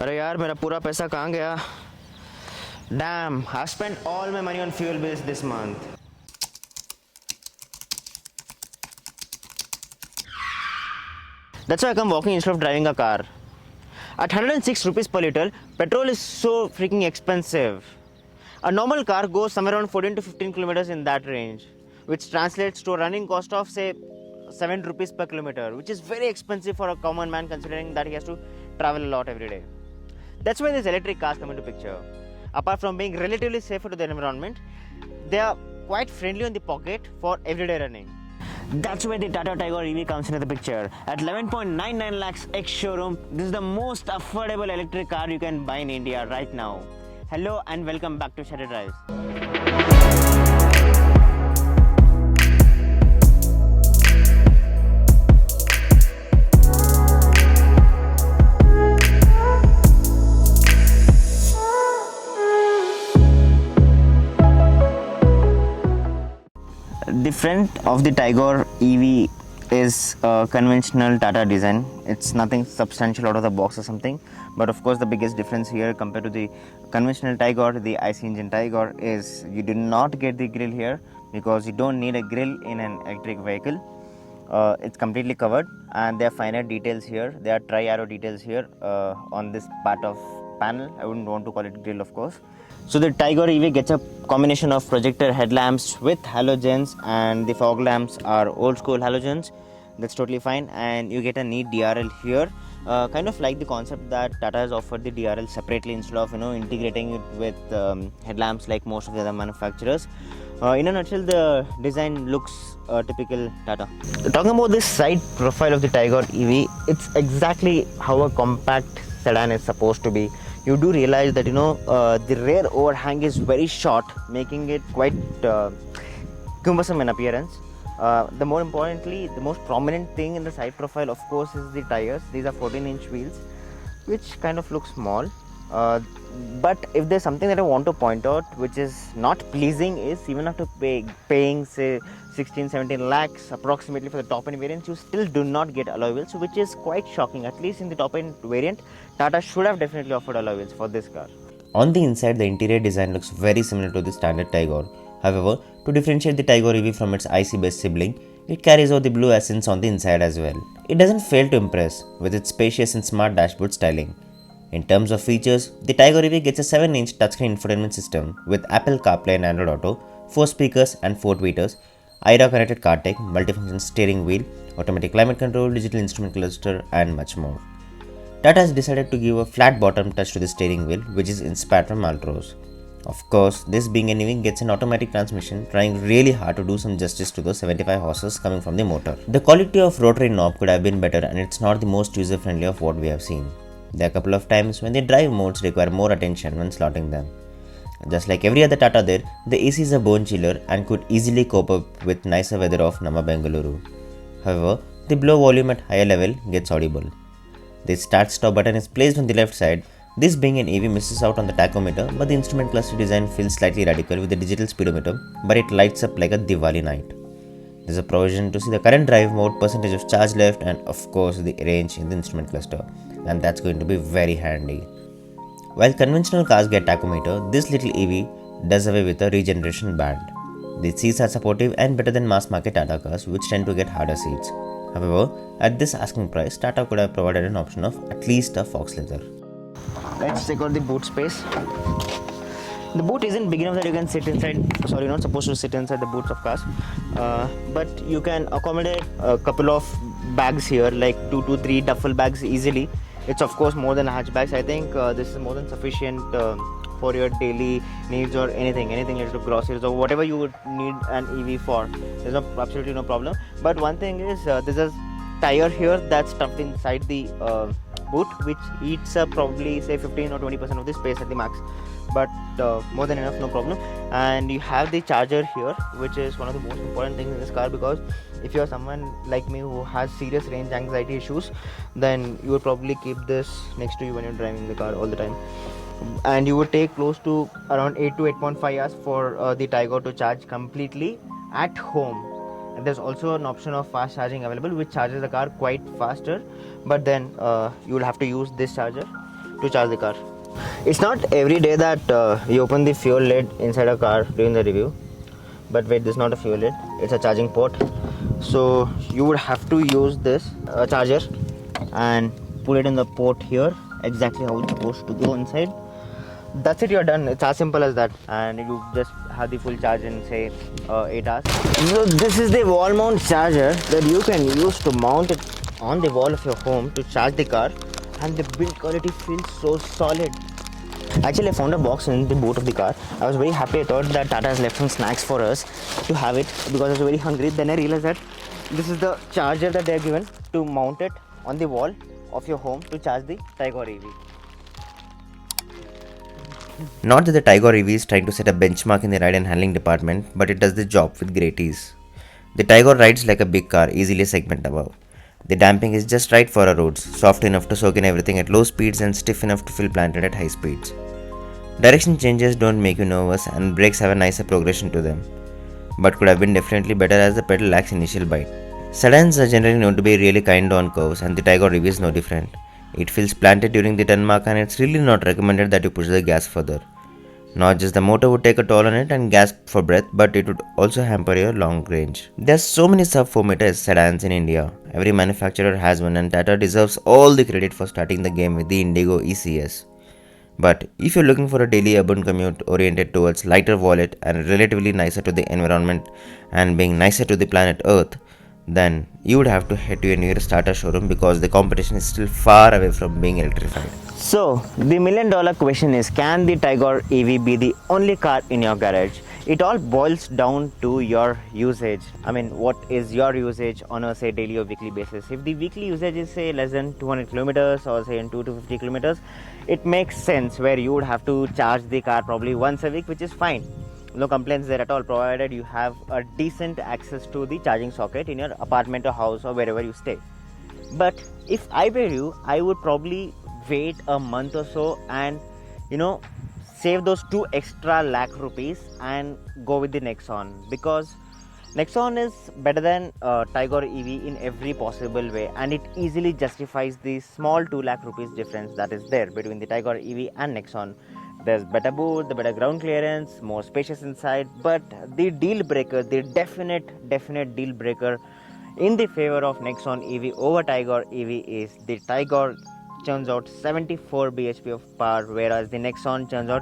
अरे यार मेरा पूरा पैसा कहाँ गया? Damn, I spent all my money on fuel bills this month. That's why I come walking instead of driving a car. At 106 rupees per liter, petrol is so freaking expensive. A normal car goes somewhere around 14 to 15 kilometers in that range, which translates to a running cost of say 7 rupees per kilometer, which is very expensive for a common man considering that he has to travel a lot every day. That's why these electric cars come into picture. Apart from being relatively safer to the environment, they are quite friendly on the pocket for everyday running. That's where the Tata Tigor EV comes into the picture. At 11.99 lakhs ex showroom, this is the most affordable electric car you can buy in India right now. Hello and welcome back to Shutterdrives. The front of the Tigor EV is a conventional Tata design. It's nothing substantial out of the box or something. But of course, the biggest difference here compared to the conventional Tigor, the IC engine Tigor, is you do not get the grille here because you don't need a grille in an electric vehicle. It's completely covered, and there are finer details here. There are tri-arrow details here on this part of panel. I wouldn't want to call it grille, of course. So the Tigor EV gets a combination of projector headlamps with halogens, and the fog lamps are old school halogens. That's totally fine, and you get a neat DRL here. Kind of like the concept that Tata has offered the DRL separately instead of integrating it with headlamps like most of the other manufacturers. In a nutshell, the design looks typical Tata. Talking about this side profile of the Tigor EV, it's exactly how a compact sedan is supposed to be. You do realize that the rear overhang is very short, making it quite cumbersome in appearance. The most prominent thing in the side profile, of course, is the tires. These are 14-inch wheels, which kind of look small. But if there's something that I want to point out which is not pleasing, is even after paying say 16-17 lakhs approximately for the top end variants, you still do not get alloy wheels, which is quite shocking. At least in the top end variant, Tata should have definitely offered alloy wheels for this car. On the inside, the interior design looks very similar to the standard Tigor. However, to differentiate the Tigor EV from its IC-based sibling, it carries out the blue accents on the inside as well. It doesn't fail to impress with its spacious and smart dashboard styling. In terms of features, the Tigor EV gets a 7-inch touchscreen infotainment system with Apple CarPlay and Android Auto, 4 speakers and 4 tweeters, IRA connected CarTech, multifunction steering wheel, automatic climate control, digital instrument cluster, and much more. Tata has decided to give a flat bottom touch to the steering wheel, which is inspired from Altroz. Of course, this being an EV gets an automatic transmission, trying really hard to do some justice to those 75 horses coming from the motor. The quality of rotary knob could have been better, and it's not the most user friendly of what we have seen. There are a couple of times when the drive modes require more attention when slotting them. Just like every other Tata there, the AC is a bone chiller and could easily cope up with nicer weather of Nama Bengaluru. However, the blow volume at higher level gets audible. The start-stop button is placed on the left side. This being an EV misses out on the tachometer, but the instrument cluster design feels slightly radical with the digital speedometer, but it lights up like a Diwali night. There's a provision to see the current drive mode, percentage of charge left, and of course the range in the instrument cluster, and that's going to be very handy. While conventional cars get tachometer, this little EV does away with a regeneration band. The seats are supportive and better than mass market Tata cars, which tend to get harder seats. However, at this asking price, Tata could have provided an option of at least a fox leather. Let's check out the boot space. The boot isn't big enough that you can sit inside. Sorry, you're not supposed to sit inside the boots of cars, but you can accommodate a couple of bags here, like 2 to 3 duffel bags easily. It's of course more than hatchbacks. I think this is more than sufficient for your daily needs or anything related to groceries or whatever you would need an EV for. There's absolutely no problem. But one thing is there's a tire here that's stuffed inside the boot, which eats up probably say 15 or 20% of the space at the max, but more than enough, no problem. And you have the charger here, which is one of the most important things in this car, because if you're someone like me who has serious range anxiety issues, then you would probably keep this next to you when you're driving the car all the time, and you would take close to around 8 to 8.5 hours for the Tigor to charge completely at home. And there's also an option of fast charging available, which charges the car quite faster, but then you will have to use this charger to charge the car. It's not every day that you open the fuel lid inside a car during the review, but wait, this is not a fuel lid, it's a charging port. So you would have to use this charger and put it in the port here, exactly how it's supposed to go inside. That's it, you're done. It's as simple as that, and you just have the full charge in say 8 hours. So this is the wall mount charger that you can use to mount it on the wall of your home to charge the car, and the build quality feels so solid. Actually, I found a box in the boot of the car. I was very happy. I thought that Tata has left some snacks for us to have it because I was very hungry. Then I realized that this is the charger that they are given to mount it on the wall of your home to charge the Tigor EV. Not that the Tigor EV is trying to set a benchmark in the ride and handling department, but it does the job with great ease. The Tigor rides like a big car, easily a segment above. The damping is just right for our roads, soft enough to soak in everything at low speeds and stiff enough to feel planted at high speeds. Direction changes don't make you nervous and brakes have a nicer progression to them, but could have been definitely better as the pedal lacks initial bite. Sedans are generally known to be really kind on curves and the Tigor EV is no different. It feels planted during the turn mark and it's really not recommended that you push the gas further. Not just the motor would take a toll on it and gasp for breath, but it would also hamper your long range. There are so many sub 4 meter sedans in India. Every manufacturer has one and Tata deserves all the credit for starting the game with the Indigo ECS. But if you're looking for a daily urban commute oriented towards lighter wallet and relatively nicer to the environment and being nicer to the planet Earth, then you would have to head to your nearest Tata showroom because the competition is still far away from being electrified. So, the $1 million question is, can the Tigor EV be the only car in your garage? It all boils down to your usage. I mean, what is your usage on a say daily or weekly basis? If the weekly usage is say less than 200 kilometers or say in 250 kilometers, it makes sense where you would have to charge the car probably once a week, which is fine. No complaints there at all, provided you have a decent access to the charging socket in your apartment or house or wherever you stay. But if I were you, I would probably wait a month or so and save those 2 extra lakh rupees and go with the Nexon, because Nexon is better than Tigor EV in every possible way, and it easily justifies the small 2 lakh rupees difference that is there between the Tigor EV and Nexon. There's better boot, the better ground clearance, more spacious inside, but the deal breaker, the definite deal breaker in the favor of Nexon EV over Tigor EV is the Tigor churns out 74 bhp of power, whereas the Nexon churns out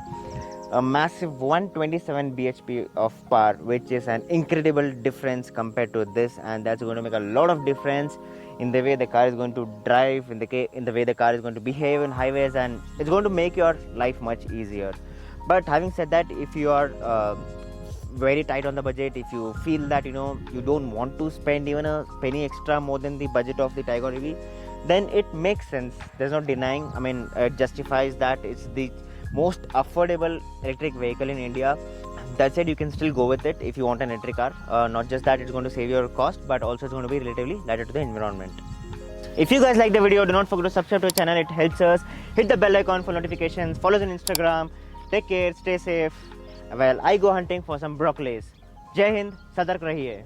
a massive 127 bhp of power, which is an incredible difference compared to this, and that's going to make a lot of difference in the way the car is going to drive, in the way the car is going to behave in highways, and it's going to make your life much easier. But having said that, if you are very tight on the budget, if you feel that you don't want to spend even a penny extra more than the budget of the Tigor EV, then it makes sense. There's no denying. I mean, it justifies that it's the most affordable electric vehicle in India. That said, you can still go with it if you want an electric car. Not just that it's going to save your cost, but also it's going to be relatively lighter to the environment. If you guys like the video, do not forget to subscribe to the channel. It helps us. Hit the bell icon for notifications. Follow us on Instagram. Take care. Stay safe. Well, I go hunting for some broccolis. Jai Hind. Satark rahiye.